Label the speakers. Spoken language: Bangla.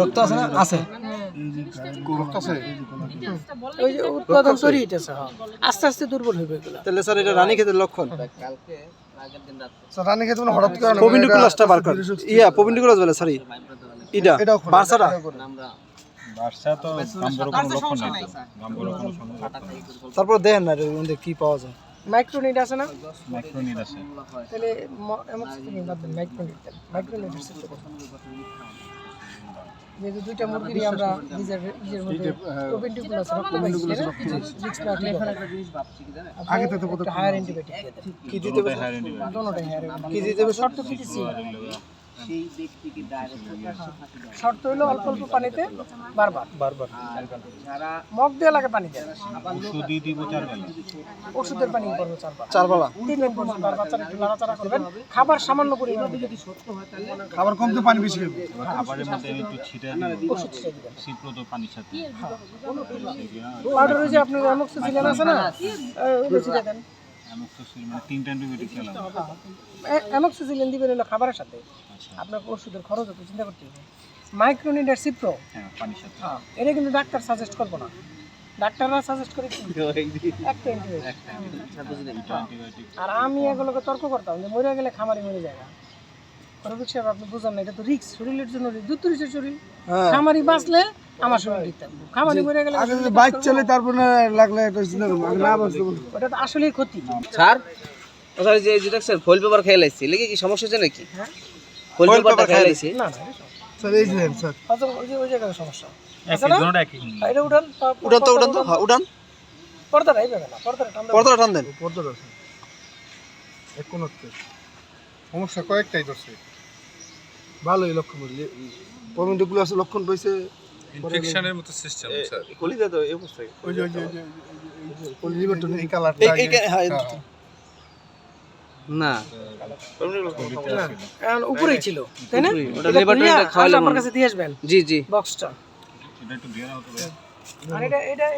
Speaker 1: রক্ত আছে না? আছে।
Speaker 2: রক্ত আছে
Speaker 3: ওই যে উৎপাদন তৈরি হইতেছে, আস্তে আস্তে দুর্বল হইবে এগুলা।
Speaker 1: তাহলে স্যার এটা রানীক্ষেতের লক্ষণ।
Speaker 2: স্যার রানী খেতে মানে হঠাৎ করে
Speaker 1: পপিন্ডিকুলাসটা বার কর। পপিন্ডিকুলাস বলে সরি। এটা বার্সাটা।
Speaker 4: বার্সা তো গাম্বুর কোনো লক্ষণ নাই। গাম্বুর কোনো সমস্যা নাই।
Speaker 1: তারপর দেখেন না এর মধ্যে কি পাওয়া যায়।
Speaker 3: মাইক্রোনিড আছে না?
Speaker 4: মাইক্রোনিড আছে।
Speaker 3: তাহলে অ্যামোক্সিসিলিন বাদ দেন, মাইক্রোনিড দেন। মাইক্রোনিড এর সাথে যেহেতু দুইটা মুরগিরই আমরা নিজের মধ্যে পপিন্ডিকুলাস রক্ত পাইছি, রিক্স না দিলে
Speaker 2: আগে তো কত
Speaker 3: হায়ার অ্যান্টিবায়োটিক দিয়ে দেন।
Speaker 1: কি দিতে হবে?
Speaker 3: দোনোটাই হায়ার।
Speaker 1: কি দিতে হবে?
Speaker 3: শর্ত কি দিছি? শর্ত হলো অল্প অল্প পানিতে বারবার মগ দিয়ে লাগে পানি দেন।
Speaker 4: ওষুধ দিয়ে দিব 4 বেলা।
Speaker 3: ওষুধের পানি পড়বে 4 বার।
Speaker 1: 4 বেলা।
Speaker 3: 3 দিন পর্যন্ত বাচ্চারা একটু নাড়াচাড়া করবেন। খাবার সামান্য পরিমাণে দিবেন।
Speaker 2: খাবার কম তো পানি বেশি খাবে
Speaker 4: খাবারের মধ্যে একটু ছিটা দিব।
Speaker 3: ওষুধ ছিটিয়ে দিবেন।
Speaker 4: সিপ্রত পানির সাথে।
Speaker 3: পাউডার ওই যে আপনার অ্যামোক্সিসিলিন আছে না, ওগুলো ছিটিয়ে দেন।
Speaker 4: অ্যামোক্সিসিলিন মানে 3টা অ্যান্টিবায়োটিক খেলাম।
Speaker 3: অ্যামোক্সিসিলিন দিবেন হলো খাবারের সাথে। আপনার ওষুধের খরচ তো চিন্তা করতে হবে। মাইক্রোনিড আর সিপ্রো,
Speaker 4: হ্যাঁ পানির সাথে।
Speaker 3: এটা কিন্তু ডাক্তার সাজেস্ট করবো না। ডাক্তাররা সাজেস্ট করে কি একটা অ্যান্টিবায়োটিক। আর আমি এগুলোকে তর্ক করতাম যে মরে গেলে খামারি মরে যায় না। রফিক সাহেব আপনি বুঝেন না, এটা তো রিস্ক, শরীরের জন্য দুধ তৈরির শরীর। খামারি বাঁচলে আমার শরীর দিতে হবে, খামারি মরে গেলে
Speaker 2: বাইক চলে তারপরে লাগলে এটা চিন্তা করবো আগে না বাঁচতে বলবো
Speaker 3: ওটা তো আসলেই ক্ষতি।
Speaker 5: স্যার স্যার যে যেটা স্যার ফয়েল পেপার খেয়ে লাইছি লেগে কি সমস্যা হচ্ছে নাকি?
Speaker 3: হ্যাঁ
Speaker 5: ফয়েল পেপারটা খেয়ে লাইছি।
Speaker 3: না না
Speaker 2: স্যার এই যে স্যার
Speaker 3: হয়তো ওই জায়গায় সমস্যা আছে না। এটা উঠান
Speaker 1: উড়ান তো হ্যাঁ, উড়ান।
Speaker 3: পর্দাটা এইভাবে না, পর্দাটা টান দেন।
Speaker 1: পর্দাটা টান দেন।
Speaker 2: পর্দাটা আছে এখন সমস্যা কয়েকটাই ধরছে ভালোই লক্ষণ বললি পপিন্ডিকুলাস লক্ষণ পাইছে
Speaker 6: ইনফেকশনের মতো সিস্টেম স্যার।
Speaker 5: কলিজা তো এই অবস্থায়।
Speaker 2: ওই যে লিভারটা এই কালারটা
Speaker 1: হ্যাঁ
Speaker 5: না
Speaker 3: এখন উপরেই ছিল তাই না?
Speaker 5: ওটা লেবারটা খাওয়ালে
Speaker 3: আমার কাছে দিয়ে আসবেন
Speaker 5: জি জি।
Speaker 3: বক্সটা।
Speaker 4: এটা একটু বের হতে হবে।
Speaker 3: আর এটা